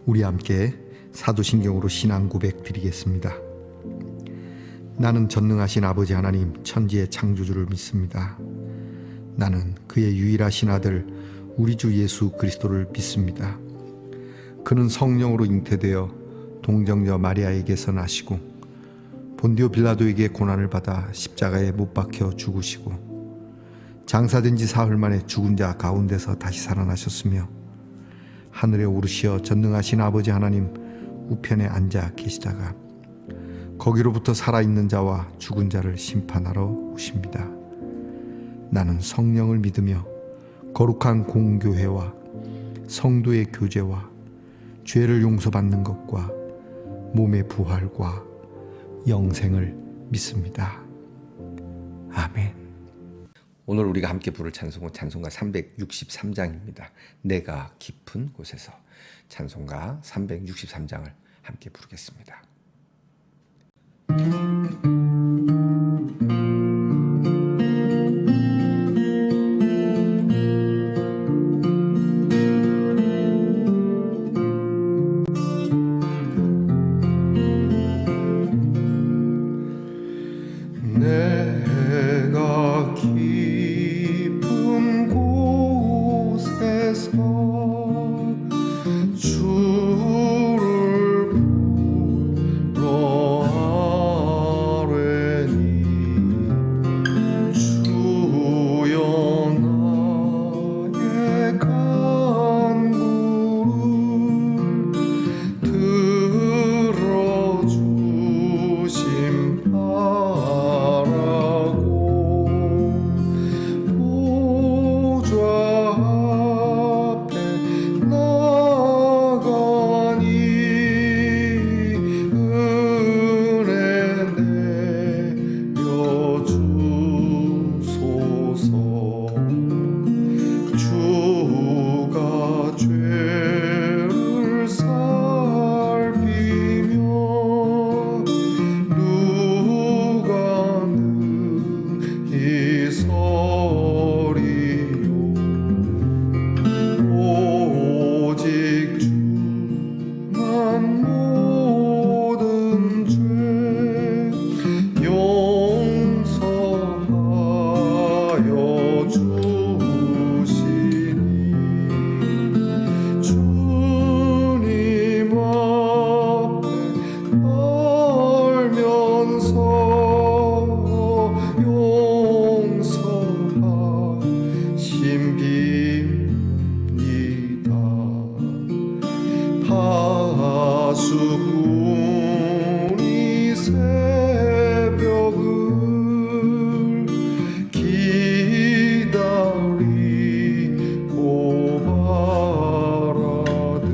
우리 함께 사도신경으로 신앙 고백 드리겠습니다. 나는 전능하신 아버지 하나님 천지의 창조주를 믿습니다. 나는 그의 유일하신 아들 우리 주 예수 그리스도를 믿습니다. 그는 성령으로 잉태되어 동정녀 마리아에게서 나시고 본디오 빌라도에게 고난을 받아 십자가에 못 박혀 죽으시고 장사된 지 사흘 만에 죽은 자 가운데서 다시 살아나셨으며 하늘에 오르시어 전능하신 아버지 하나님 우편에 앉아 계시다가 거기로부터 살아있는 자와 죽은 자를 심판하러 오십니다. 나는 성령을 믿으며 거룩한 공교회와 성도의 교제와 죄를 용서받는 것과 몸의 부활과 영생을 믿습니다. 아멘. 오늘 우리가 함께 부를 찬송은 찬송가 363장입니다. 내가 깊은 곳에서 찬송가 363장을 함께 부르겠습니다. 내가 깊은 곳에서 주를 불러 아뢰니 주여 나의 간구를 들어주심 파수꾼이 새벽을 기다리고 바라듯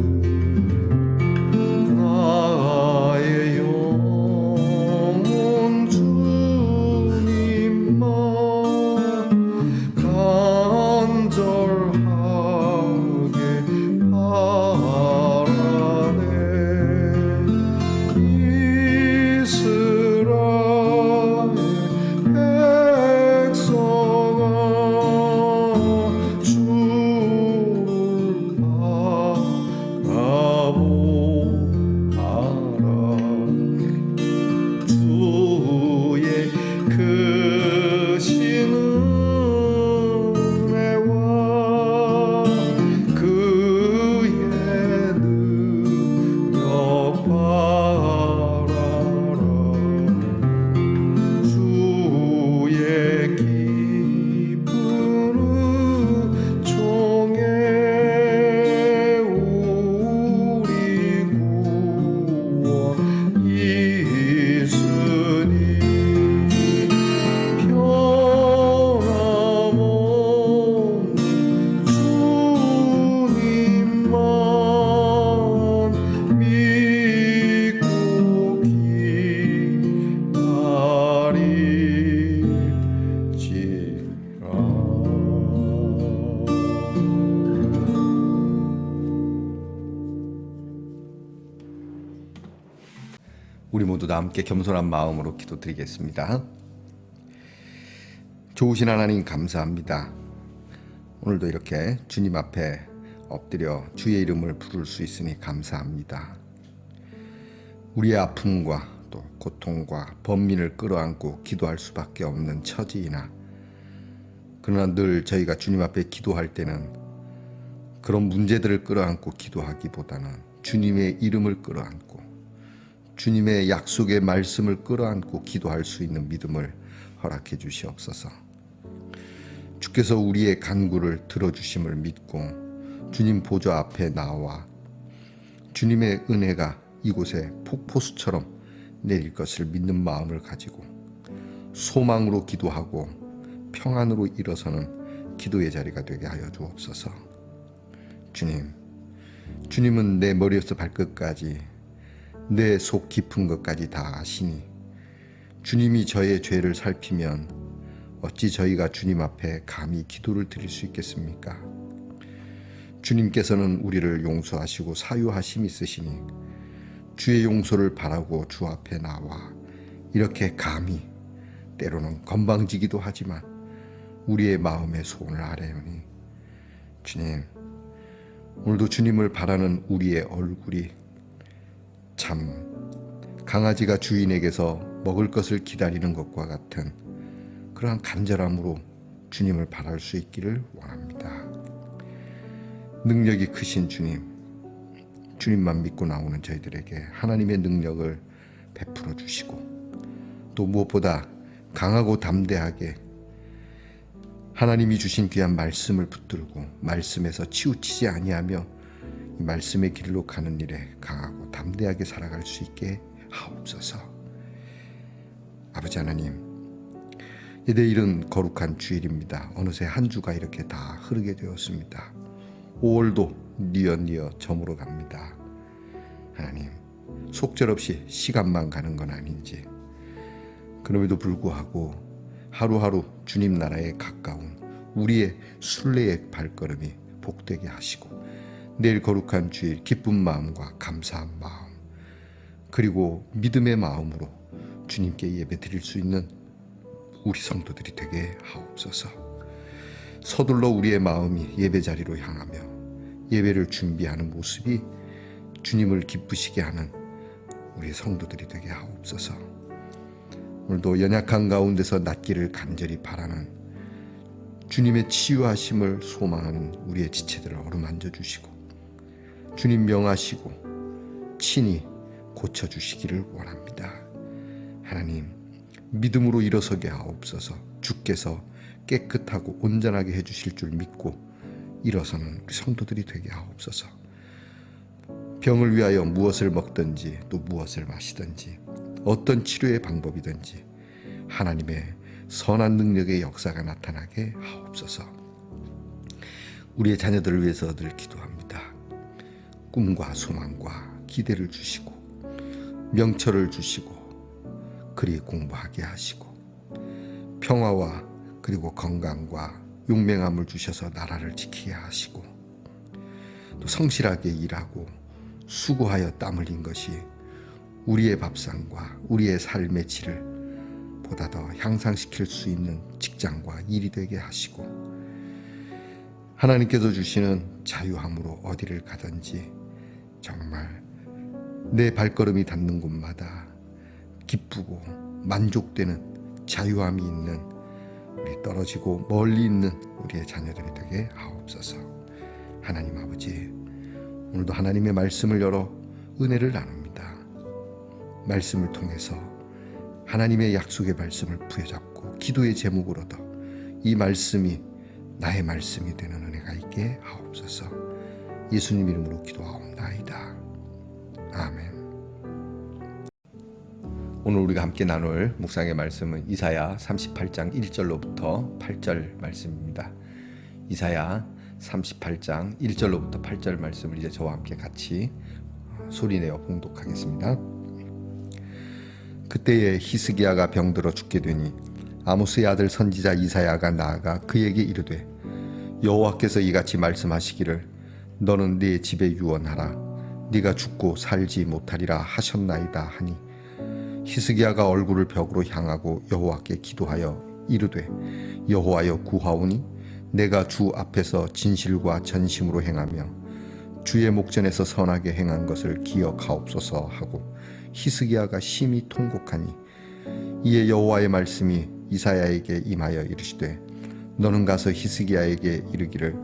나의 영혼 주님만 간절하게 우리 모두 다 함께 겸손한 마음으로 기도드리겠습니다. 좋으신 하나님 감사합니다. 오늘도 이렇게 주님 앞에 엎드려 주의 이름을 부를 수 있으니 감사합니다. 우리의 아픔과 또 고통과 번민을 끌어안고 기도할 수밖에 없는 처지이나, 그러나 늘 저희가 주님 앞에 기도할 때는 그런 문제들을 끌어안고 기도하기보다는 주님의 이름을 끌어안고 주님의 약속의 말씀을 끌어안고 기도할 수 있는 믿음을 허락해 주시옵소서. 주께서 우리의 간구를 들어주심을 믿고 주님 보좌 앞에 나와 주님의 은혜가 이곳에 폭포수처럼 내릴 것을 믿는 마음을 가지고 소망으로 기도하고 평안으로 일어서는 기도의 자리가 되게 하여 주옵소서. 주님은 내 머리에서 발끝까지 내 속 깊은 것까지 다 아시니 주님이 저의 죄를 살피면 어찌 저희가 주님 앞에 감히 기도를 드릴 수 있겠습니까? 주님께서는 우리를 용서하시고 사유하심이 있으시니 주의 용서를 바라고 주 앞에 나와 이렇게 감히, 때로는 건방지기도 하지만 우리의 마음의 소원을 아뢰오니, 주님, 오늘도 주님을 바라는 우리의 얼굴이 참 강아지가 주인에게서 먹을 것을 기다리는 것과 같은 그러한 간절함으로 주님을 바랄 수 있기를 원합니다. 능력이 크신 주님만 믿고 나오는 저희들에게 하나님의 능력을 베풀어 주시고, 또 무엇보다 강하고 담대하게 하나님이 주신 귀한 말씀을 붙들고 말씀에서 치우치지 아니하며 이 말씀의 길로 가는 일에 강하고 담대하게 살아갈 수 있게 하옵소서. 아버지 하나님, 내일은 거룩한 주일입니다. 어느새 한 주가 이렇게 다 흐르게 되었습니다. 5월도 뉘어 저물어 갑니다. 하나님, 속절없이 시간만 가는 건 아닌지, 그럼에도 불구하고 하루하루 주님 나라에 가까운 우리의 순례의 발걸음이 복되게 하시고, 내일 거룩한 주일 기쁜 마음과 감사한 마음, 그리고 믿음의 마음으로 주님께 예배 드릴 수 있는 우리 성도들이 되게 하옵소서. 서둘러 우리의 마음이 예배 자리로 향하며 예배를 준비하는 모습이 주님을 기쁘시게 하는 우리 성도들이 되게 하옵소서. 오늘도 연약한 가운데서 낫기를 간절히 바라는 주님의 치유하심을 소망하는 우리의 지체들을 어루만져 주시고 주님 명하시고 친히 고쳐주시기를 원합니다. 하나님, 믿음으로 일어서게 하옵소서. 주께서 깨끗하고 온전하게 해주실 줄 믿고 일어서는 우리 성도들이 되게 하옵소서. 병을 위하여 무엇을 먹든지 또 무엇을 마시든지 어떤 치료의 방법이든지 하나님의 선한 능력의 역사가 나타나게 하옵소서. 우리의 자녀들을 위해서 늘 기도합니다. 꿈과 소망과 기대를 주시고 명철을 주시고 그리 공부하게 하시고 평화와 그리고 건강과 용맹함을 주셔서 나라를 지키게 하시고, 또 성실하게 일하고 수고하여 땀 흘린 것이 우리의 밥상과 우리의 삶의 질을 보다 더 향상시킬 수 있는 직장과 일이 되게 하시고, 하나님께서 주시는 자유함으로 어디를 가든지 정말 내 발걸음이 닿는 곳마다 기쁘고 만족되는 자유함이 있는 우리 떨어지고 멀리 있는 우리의 자녀들이 되게 하옵소서. 하나님 아버지, 오늘도 하나님의 말씀을 열어 은혜를 나눕니다. 말씀을 통해서 하나님의 약속의 말씀을 부여잡고 기도의 제목을 얻어 이 말씀이 나의 말씀이 되는 은혜가 있게 하옵소서. 예수님 이름으로 기도하옵나이다. 아멘. 오늘 우리가 함께 나눌 묵상의 말씀은 이사야 38장 1절로부터 8절 말씀입니다. 이사야 38장 1절로부터 8절 말씀을 이제 저와 함께 같이 소리내어 봉독하겠습니다. 그때에 히스기야가 병들어 죽게 되니 아모스의 아들 선지자 이사야가 나아가 그에게 이르되, 여호와께서 이같이 말씀하시기를 너는 네 집에 유언하라. 네가 죽고 살지 못하리라 하셨나이다 하니, 히스기야가 얼굴을 벽으로 향하고 여호와께 기도하여 이르되, 여호와여 구하오니 내가 주 앞에서 진실과 전심으로 행하며 주의 목전에서 선하게 행한 것을 기억하옵소서 하고 히스기야가 심히 통곡하니 이에 여호와의 말씀이 이사야에게 임하여 이르시되 너는 가서 히스기야에게 이르기를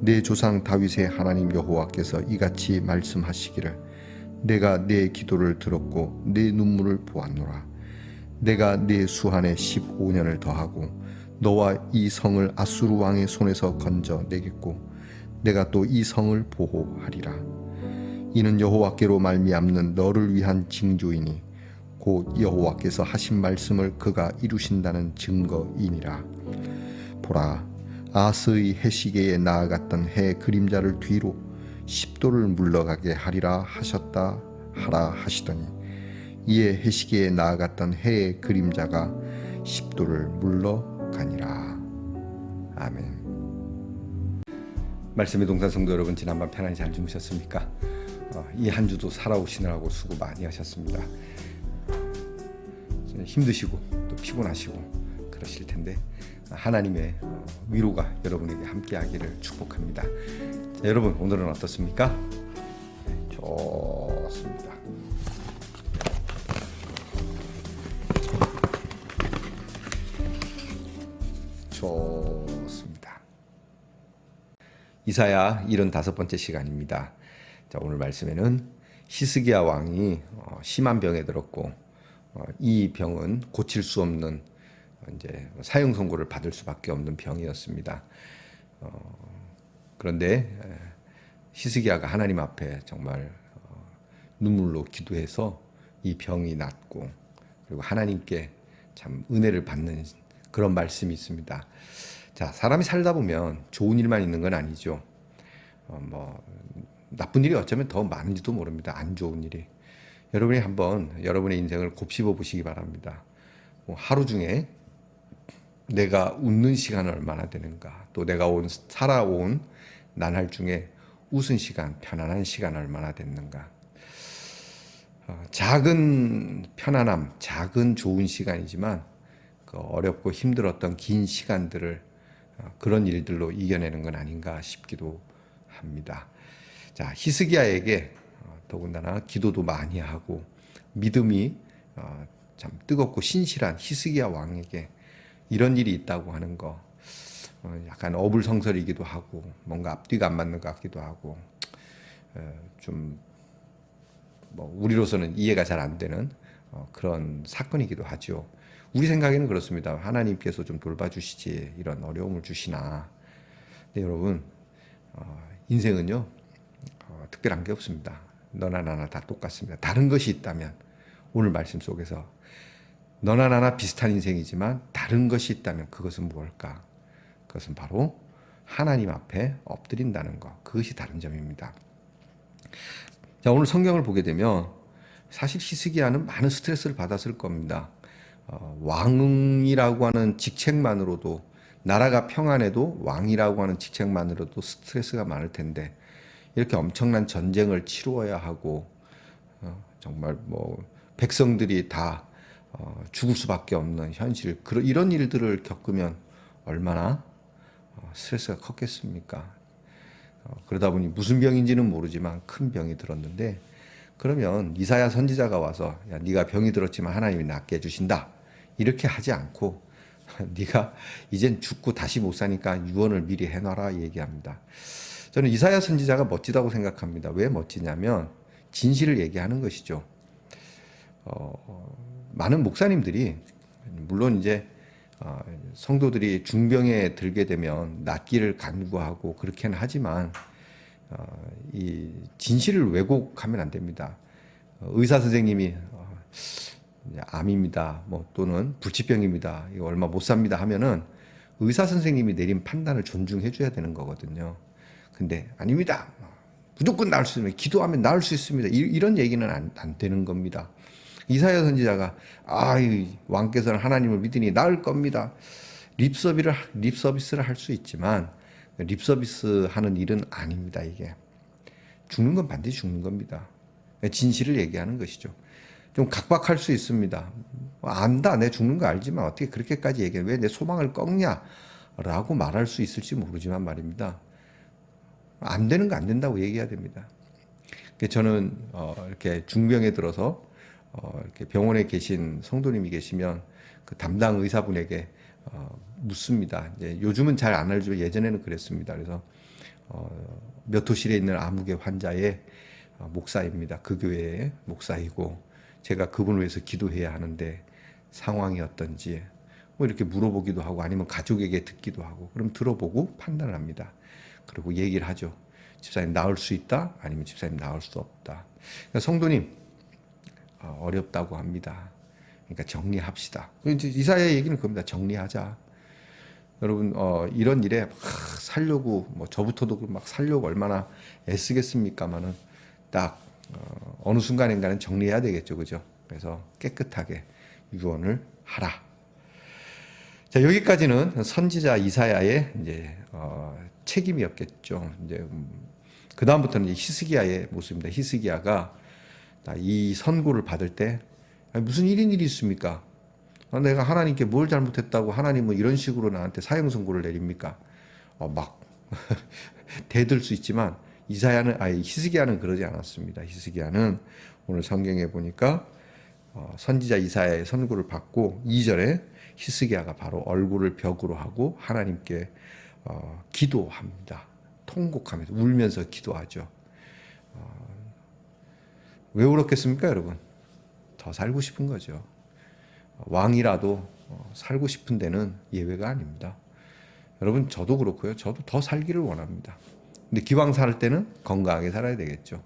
내 조상 다윗의 하나님 여호와께서 이같이 말씀하시기를 내가 내 기도를 들었고 내 눈물을 보았노라. 내가 내 수한에 15년을 더하고 너와 이 성을 아수르 왕의 손에서 건져 내겠고 내가 또 이 성을 보호하리라. 이는 여호와께로 말미암는 너를 위한 징조이니 곧 여호와께서 하신 말씀을 그가 이루신다는 증거이니라. 보라, 아스의 해시계에 나아갔던 해 그림자를 뒤로 10도를 물러가게 하리라 하셨다 하라 하시더니 이에 해시계에 나아갔던 해의 그림자가 10도를 물러가니라. 아멘. 말씀의 동산 성도 여러분, 지난밤 편안히 잘 주무셨습니까? 이 한 주도 살아오시느라고 수고 많이 하셨습니다. 힘드시고 또 피곤하시고 그러실 텐데 하나님의 위로가 여러분에게 함께하기를 축복합니다. 자, 여러분 오늘은 어떻습니까? 좋습니다. 좋습니다. 이사야 75번째 시간입니다. 자, 오늘 말씀에는 히스기야 왕이 심한 병에 들었고 이 병은 고칠 수 없는 이제 사형 선고를 받을 수밖에 없는 병이었습니다. 그런데 히스기야가 하나님 앞에 정말 눈물로 기도해서 이 병이 낫고 그리고 하나님께 참 은혜를 받는 그런 말씀이 있습니다. 자, 사람이 살다 보면 좋은 일만 있는 건 아니죠. 나쁜 일이 어쩌면 더 많은지도 모릅니다. 안 좋은 일이. 여러분이 한번 여러분의 인생을 곱씹어 보시기 바랍니다. 하루 중에 내가 웃는 시간은 얼마나 되는가, 또 내가 살아온 나날 중에 웃은 시간, 편안한 시간 얼마나 됐는가. 작은 편안함, 작은 좋은 시간이지만 그 어렵고 힘들었던 긴 시간들을 그런 일들로 이겨내는 건 아닌가 싶기도 합니다. 자, 히스기야에게 더군다나 기도도 많이 하고 믿음이 참 뜨겁고 신실한 히스기야 왕에게 이런 일이 있다고 하는 거 약간 어불성설이기도 하고 뭔가 앞뒤가 안 맞는 것 같기도 하고 좀 우리로서는 이해가 잘 안 되는 그런 사건이기도 하죠. 우리 생각에는 그렇습니다. 하나님께서 좀 돌봐주시지 이런 어려움을 주시나. 근데 여러분 인생은요 특별한 게 없습니다. 너나 나나 다 똑같습니다. 다른 것이 있다면 오늘 말씀 속에서 너나 나나 비슷한 인생이지만 다른 것이 있다면 그것은 무엇일까? 그것은 바로 하나님 앞에 엎드린다는 것. 그것이 다른 점입니다. 자, 오늘 성경을 보게 되면 사실 히스기야는 많은 스트레스를 받았을 겁니다. 왕이라고 하는 직책만으로도 나라가 평안해도 왕이라고 하는 직책만으로도 스트레스가 많을 텐데 이렇게 엄청난 전쟁을 치루어야 하고 정말 백성들이 다 죽을 수밖에 없는 현실 이런 일들을 겪으면 얼마나 스트레스가 컸겠습니까? 그러다 보니 무슨 병인지는 모르지만 큰 병이 들었는데 그러면 이사야 선지자가 와서 야, 네가 병이 들었지만 하나님이 낫게 해주신다 이렇게 하지 않고 네가 이젠 죽고 다시 못 사니까 유언을 미리 해놔라 얘기합니다. 저는 이사야 선지자가 멋지다고 생각합니다. 왜 멋지냐면 진실을 얘기하는 것이죠. 많은 목사님들이 물론 이제 성도들이 중병에 들게 되면 낫기를 간구하고 그렇게는 하지만 이 진실을 왜곡하면 안 됩니다. 의사 선생님이 암입니다, 또는 불치병입니다, 이거 얼마 못 삽니다 하면은 의사 선생님이 내린 판단을 존중해 줘야 되는 거거든요. 근데 아닙니다, 무조건 나을 수 있습니다, 기도하면 나을 수 있습니다, 이런 얘기는 안 되는 겁니다. 이사야 선지자가 왕께서는 하나님을 믿으니 나을 겁니다, 립서비스를 할 수 있지만 립서비스 하는 일은 아닙니다. 이게 죽는 건 반드시 죽는 겁니다. 진실을 얘기하는 것이죠. 좀 각박할 수 있습니다. 안다, 내 죽는 거 알지만 어떻게 그렇게까지 얘기해, 왜 내 소망을 꺾냐 라고 말할 수 있을지 모르지만 말입니다. 안 되는 거 안 된다고 얘기해야 됩니다. 저는 이렇게 중병에 들어서 이렇게 병원에 계신 성도님이 계시면 그 담당 의사분에게 묻습니다. 이제 요즘은 잘 안 알지만 예전에는 그랬습니다. 그래서 몇 호실에 있는 암흑의 환자의 목사입니다. 그 교회의 목사이고 제가 그분을 위해서 기도해야 하는데 상황이 어떤지 뭐 이렇게 물어보기도 하고 아니면 가족에게 듣기도 하고 그럼 들어보고 판단을 합니다. 그리고 얘기를 하죠. 집사님 나을 수 있다? 아니면 집사님 나을 수 없다. 그러니까 성도님 어렵다고 합니다. 그러니까 정리합시다. 이제 이사야 얘기는 그겁니다. 정리하자. 여러분 이런 일에 막 살려고 뭐 저부터도 막 살려고 얼마나 애쓰겠습니까마는 딱 어느 순간인가는 정리해야 되겠죠, 그죠? 그래서 깨끗하게 유언을 하라. 자, 여기까지는 선지자 이사야의 이제 책임이었겠죠. 이제 그 다음부터는 히스기야의 모습입니다. 히스기야가 이 선고를 받을 때 무슨 일이 있습니까? 내가 하나님께 뭘 잘못했다고 하나님은 이런 식으로 나한테 사형 선고를 내립니까? 막 대들 수 있지만 히스기야는 그러지 않았습니다. 히스기야는 오늘 성경에 보니까 선지자 이사야의 선고를 받고 2절에 히스기야가 바로 얼굴을 벽으로 하고 하나님께 기도합니다. 통곡하면서 울면서 기도하죠. 왜 울었겠습니까, 여러분? 더 살고 싶은 거죠. 왕이라도 살고 싶은 데는 예외가 아닙니다. 여러분 저도 그렇고요. 저도 더 살기를 원합니다. 근데 기왕 살 때는 건강하게 살아야 되겠죠.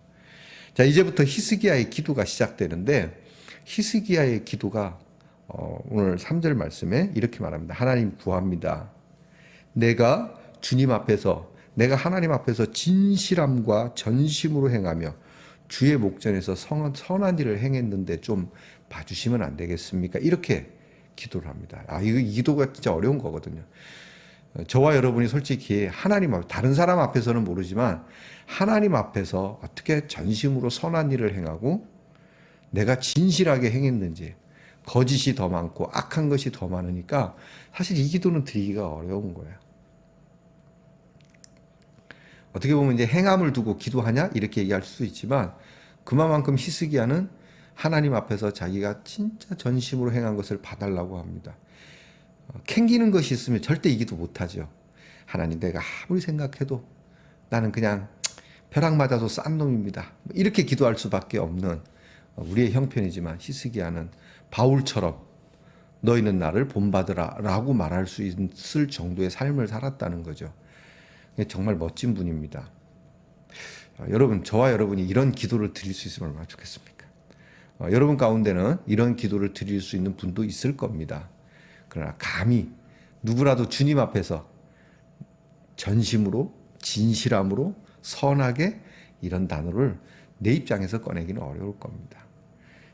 자, 이제부터 히스기야의 기도가 시작되는데 히스기야의 기도가 오늘 3절 말씀에 이렇게 말합니다. 하나님 구합니다. 내가 하나님 앞에서 진실함과 전심으로 행하며 주의 목전에서 선한 일을 행했는데 좀 봐주시면 안 되겠습니까? 이렇게 기도를 합니다. 이 기도가 진짜 어려운 거거든요. 저와 여러분이 솔직히 하나님 앞, 다른 사람 앞에서는 모르지만 하나님 앞에서 어떻게 전심으로 선한 일을 행하고 내가 진실하게 행했는지 거짓이 더 많고 악한 것이 더 많으니까 사실 이 기도는 드리기가 어려운 거예요. 어떻게 보면 이제 행함을 두고 기도하냐 이렇게 얘기할 수도 있지만 그만큼 히스기야는 하나님 앞에서 자기가 진짜 전심으로 행한 것을 봐달라고 합니다. 캥기는 것이 있으면 절대 이 기도 못하죠. 하나님 내가 아무리 생각해도 나는 그냥 벼락 맞아서 싼 놈입니다. 이렇게 기도할 수밖에 없는 우리의 형편이지만 히스기야는 바울처럼 너희는 나를 본받으라 라고 말할 수 있을 정도의 삶을 살았다는 거죠. 정말 멋진 분입니다. 여러분 저와 여러분이 이런 기도를 드릴 수 있으면 얼마나 좋겠습니까? 여러분 가운데는 이런 기도를 드릴 수 있는 분도 있을 겁니다. 그러나 감히 누구라도 주님 앞에서 전심으로 진실함으로 선하게 이런 단어를 내 입장에서 꺼내기는 어려울 겁니다.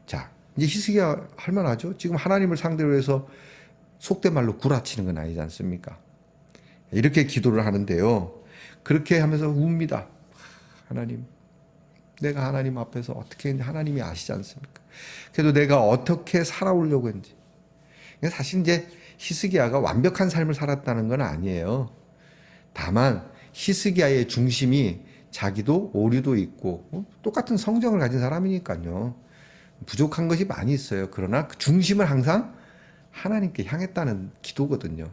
자, 이제 히스기야 할 만하죠? 지금 하나님을 상대로 해서 속된 말로 구라치는 건 아니지 않습니까? 이렇게 기도를 하는데요. 그렇게 하면서 웁니다. 하나님, 내가 하나님 앞에서 어떻게 했는지 하나님이 아시지 않습니까? 그래도 내가 어떻게 살아오려고 했는지. 사실 이제 히스기야가 완벽한 삶을 살았다는 건 아니에요. 다만 히스기야의 중심이 자기도 오류도 있고 똑같은 성정을 가진 사람이니까요. 부족한 것이 많이 있어요. 그러나 그 중심을 항상 하나님께 향했다는 기도거든요.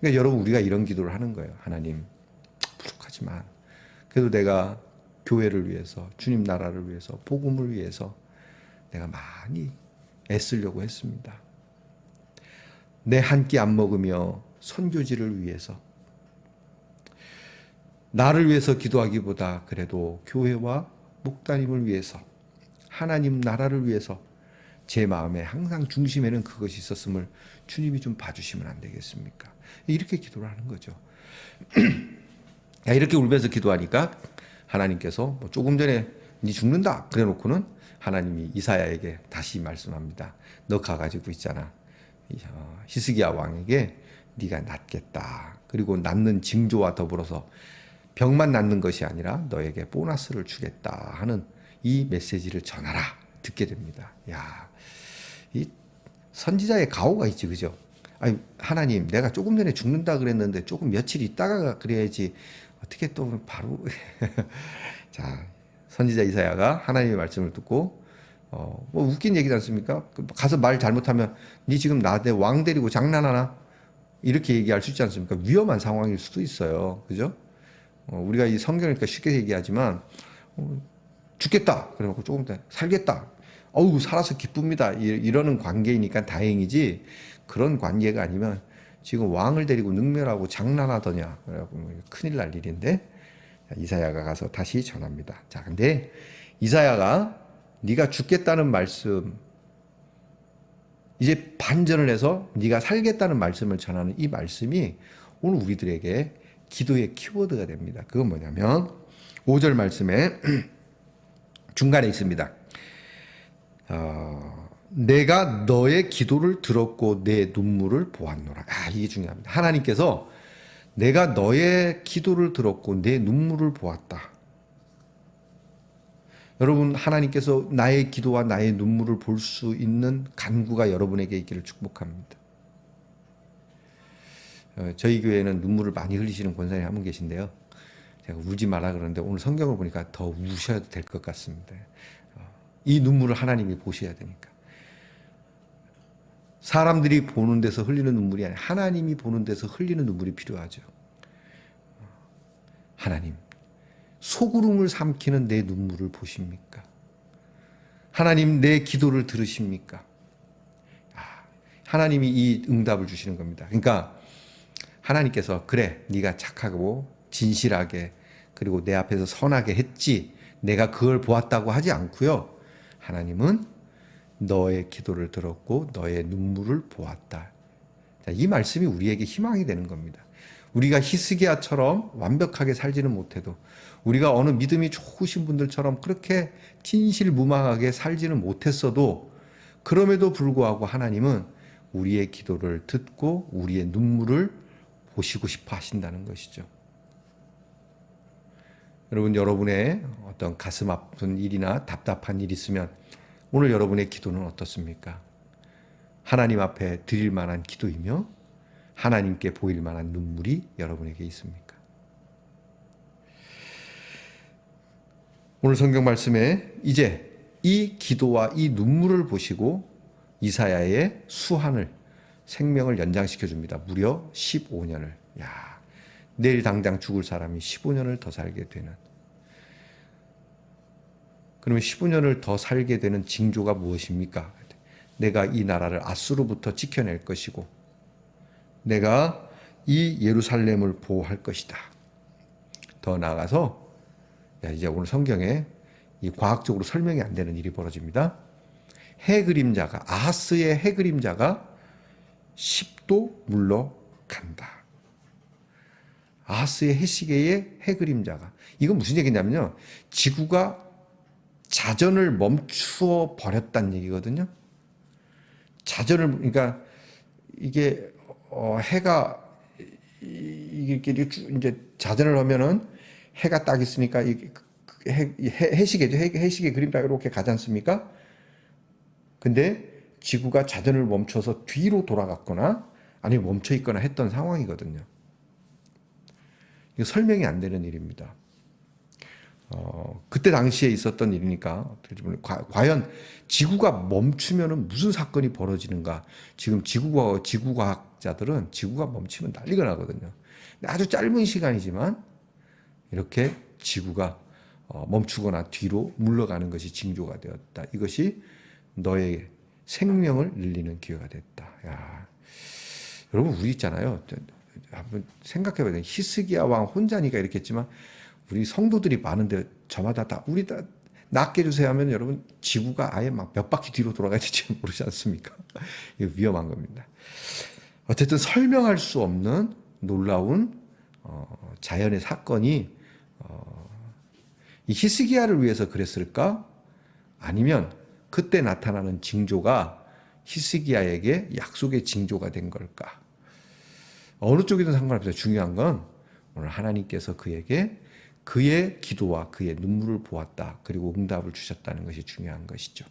그러니까 여러분 우리가 이런 기도를 하는 거예요. 하나님 부족하지만 그래도 내가 교회를 위해서 주님 나라를 위해서 복음을 위해서 내가 많이 애쓰려고 했습니다. 내 한 끼 안 먹으며 선교지를 위해서 나를 위해서 기도하기보다 그래도 교회와 목다님을 위해서 하나님 나라를 위해서 제 마음에 항상 중심에는 그것이 있었음을 주님이 좀 봐주시면 안 되겠습니까? 이렇게 기도를 하는 거죠. 이렇게 울면서 기도하니까 하나님께서 조금 전에 네 죽는다 그래 놓고는 하나님이 이사야에게 다시 말씀합니다. 너 가가지고 있잖아. 히스기야 왕에게 네가 낫겠다. 그리고 낫는 징조와 더불어서 병만 낫는 것이 아니라 너에게 보너스를 주겠다 하는 이 메시지를 전하라. 듣게 됩니다. 야, 이 선지자의 가오가 있지, 그죠? 아니, 하나님, 내가 조금 전에 죽는다 그랬는데 조금 며칠 있다가 그래야지 어떻게 또 바로 자, 선지자 이사야가 하나님의 말씀을 듣고 뭐 웃긴 얘기지 않습니까? 가서 말 잘못하면 니 지금 나한테 왕 데리고 장난하나? 이렇게 얘기할 수 있지 않습니까? 위험한 상황일 수도 있어요. 그죠? 우리가 이 성경이니까 쉽게 얘기하지만 죽겠다. 그래놓고 조금 더 살겠다. 어우, 살아서 기쁩니다. 이러는 관계이니까 다행이지, 그런 관계가 아니면 지금 왕을 데리고 능멸하고 장난하더냐. 그래갖고 큰일 날 일인데, 이사야가 가서 다시 전합니다. 자, 근데 이사야가 네가 죽겠다는 말씀, 이제 반전을 해서 네가 살겠다는 말씀을 전하는 이 말씀이 오늘 우리들에게 기도의 키워드가 됩니다. 그건 뭐냐면 5절 말씀에 중간에 있습니다. 내가 너의 기도를 들었고 내 눈물을 보았노라. 이게 중요합니다. 하나님께서 내가 너의 기도를 들었고 내 눈물을 보았다. 여러분, 하나님께서 나의 기도와 나의 눈물을 볼 수 있는 간구가 여러분에게 있기를 축복합니다. 저희 교회에는 눈물을 많이 흘리시는 권사님 한 분 계신데요. 제가 울지 마라 그러는데 오늘 성경을 보니까 더 우셔도 될 것 같습니다. 이 눈물을 하나님이 보셔야 되니까. 사람들이 보는 데서 흘리는 눈물이 아니라 하나님이 보는 데서 흘리는 눈물이 필요하죠. 하나님, 소구름을 삼키는 내 눈물을 보십니까? 하나님, 내 기도를 들으십니까? 하나님이 이 응답을 주시는 겁니다. 그러니까 하나님께서 그래, 네가 착하고 진실하게 그리고 내 앞에서 선하게 했지, 내가 그걸 보았다고 하지 않고요. 하나님은 너의 기도를 들었고 너의 눈물을 보았다. 자, 이 말씀이 우리에게 희망이 되는 겁니다. 우리가 히스기야처럼 완벽하게 살지는 못해도, 우리가 어느 믿음이 좋으신 분들처럼 그렇게 진실무망하게 살지는 못했어도, 그럼에도 불구하고 하나님은 우리의 기도를 듣고 우리의 눈물을 보시고 싶어 하신다는 것이죠. 여러분의 어떤 가슴 아픈 일이나 답답한 일이 있으면 오늘 여러분의 기도는 어떻습니까? 하나님 앞에 드릴 만한 기도이며 하나님께 보일 만한 눈물이 여러분에게 있습니까? 오늘 성경 말씀에 이제 이 기도와 이 눈물을 보시고 이사야의 수한을, 생명을 연장시켜 줍니다. 무려 15년을. 내일 당장 죽을 사람이 15년을 더 살게 되는. 그러면 15년을 더 살게 되는 징조가 무엇입니까? 내가 이 나라를 앗수로부터 지켜낼 것이고 내가 이 예루살렘을 보호할 것이다. 더 나아가서 이제 오늘 성경에 이 과학적으로 설명이 안 되는 일이 벌어집니다. 해 그림자가, 아하스의 해 그림자가 10도 물러간다. 아하스의 해시계의 해 그림자가. 이건 무슨 얘기냐면요, 지구가 자전을 멈추어 버렸다는 얘기거든요. 자전을, 그러니까 이게 해가 이렇게 이제 자전을 하면은 해가 딱 있으니까 해시계죠. 해시계 그림자 이렇게 가지 않습니까? 근데 지구가 자전을 멈춰서 뒤로 돌아갔거나 아니면 멈춰 있거나 했던 상황이거든요. 이거 설명이 안 되는 일입니다. 그때 당시에 있었던 일이니까 과연 지구가 멈추면은 무슨 사건이 벌어지는가? 지금 지구과학자들은 지구가 멈추면 난리가 나거든요. 아주 짧은 시간이지만 이렇게 지구가 멈추거나 뒤로 물러가는 것이 징조가 되었다. 이것이 너의 생명을 늘리는 기회가 됐다. 여러분, 우리 있잖아요. 한번 생각해봐야 돼요. 히스기야 왕 혼자니까 이렇게 했지만 우리 성도들이 많은데 저마다 다 우리 다 낫게 해주세요 하면 여러분 지구가 아예 막 몇 바퀴 뒤로 돌아가야 될지 모르지 않습니까? 이거 위험한 겁니다. 어쨌든 설명할 수 없는 놀라운 자연의 사건이 이 히스기야를 위해서 그랬을까? 아니면 그때 나타나는 징조가 히스기야에게 약속의 징조가 된 걸까? 어느 쪽이든 상관없어요. 중요한 건 오늘 하나님께서 그에게 그의 기도와 그의 눈물을 보았다. 그리고 응답을 주셨다는 것이 중요한 것이죠.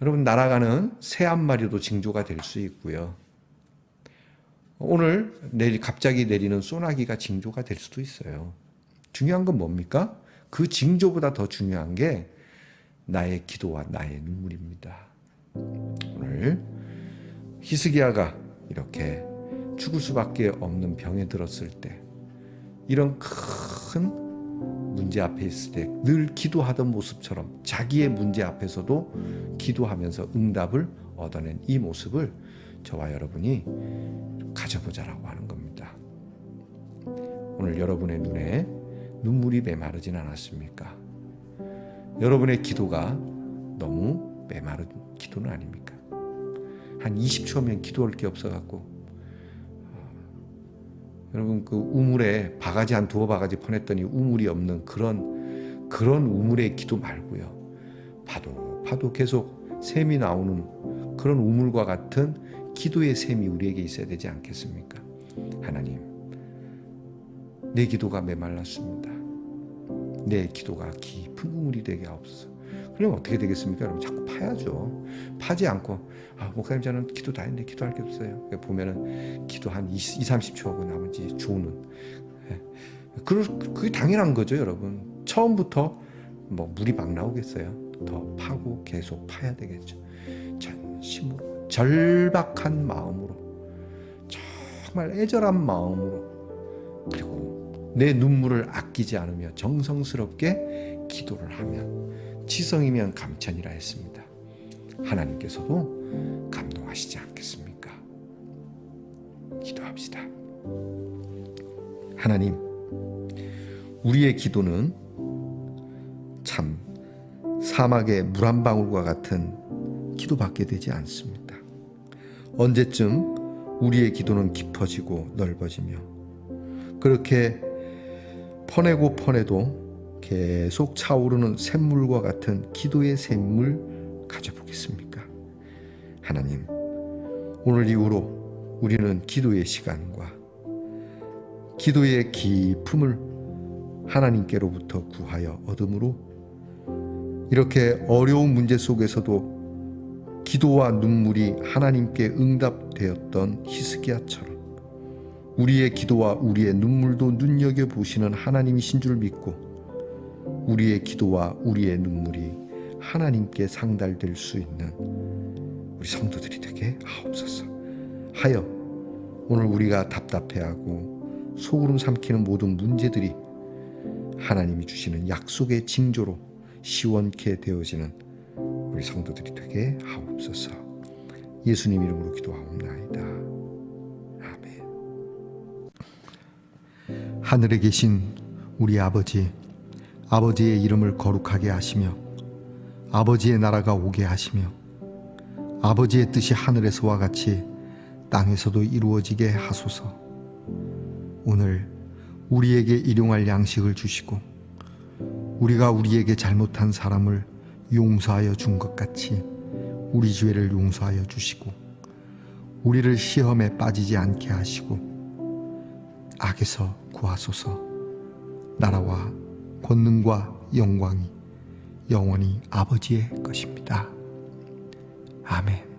여러분, 날아가는 새 한 마리도 징조가 될 수 있고요. 오늘 내일 갑자기 내리는 소나기가 징조가 될 수도 있어요. 중요한 건 뭡니까? 그 징조보다 더 중요한 게 나의 기도와 나의 눈물입니다. 오늘 히스기야가 이렇게 죽을 수밖에 없는 병에 들었을 때, 이런 큰 문제 앞에 있을 때 늘 기도하던 모습처럼 자기의 문제 앞에서도 기도하면서 응답을 얻어낸 이 모습을 저와 여러분이 가져보자라고 하는 겁니다. 오늘 여러분의 눈에 눈물이 메마르진 않았습니까? 여러분의 기도가 너무 메마른 기도는 아닙니까? 한 20초면 기도할 게 없어갖고 여러분 그 우물에 바가지 한 두어 바가지 퍼냈더니 우물이 없는 그런 우물의 기도 말고요. 파도 계속 샘이 나오는 그런 우물과 같은 기도의 샘이 우리에게 있어야 되지 않겠습니까? 하나님, 내 기도가 메말랐습니다. 내 기도가 깊은 우물이 되게 하옵소서. 그러면 어떻게 되겠습니까? 여러분 자꾸 파야죠. 파지 않고 목사님 저는 기도 다 했는데 기도할 게 없어요. 보면은 기도 한 20-30초 하고 나머지 조는. 그게 당연한 거죠, 여러분. 처음부터 뭐 물이 막 나오겠어요. 더 파고 계속 파야 되겠죠. 전심으로, 절박한 마음으로, 정말 애절한 마음으로, 그리고 내 눈물을 아끼지 않으며 정성스럽게 기도를 하면 지성이면 감천이라 했습니다. 하나님께서도 감동하시지 않겠습니까? 기도합시다. 하나님, 우리의 기도는 참 사막의 물 한 방울과 같은 기도밖에 되지 않습니다. 언제쯤 우리의 기도는 깊어지고 넓어지며 그렇게 퍼내도 계속 차오르는 샘물과 같은 기도의 샘물 가져보겠습니까? 하나님, 오늘 이후로 우리는 기도의 시간과 기도의 깊음을 하나님께로부터 구하여 얻음으로 이렇게 어려운 문제 속에서도 기도와 눈물이 하나님께 응답되었던 히스기야처럼 우리의 기도와 우리의 눈물도 눈여겨보시는 하나님이신 줄 믿고 우리의 기도와 우리의 눈물이 하나님께 상달될 수 있는 우리 성도들이 되게 하옵소서. 하여 오늘 우리가 답답해하고 소구름 삼키는 모든 문제들이 하나님이 주시는 약속의 징조로 시원케 되어지는 우리 성도들이 되게 하옵소서. 예수님 이름으로 기도하옵나이다. 아멘. 하늘에 계신 우리 아버지, 아버지의 이름을 거룩하게 하시며 아버지의 나라가 오게 하시며 아버지의 뜻이 하늘에서와 같이 땅에서도 이루어지게 하소서. 오늘 우리에게 일용할 양식을 주시고 우리가 우리에게 잘못한 사람을 용서하여 준 것 같이 우리 죄를 용서하여 주시고 우리를 시험에 빠지지 않게 하시고 악에서 구하소서. 나라와 권능과 영광이 영원히 아버지의 것입니다. 아멘.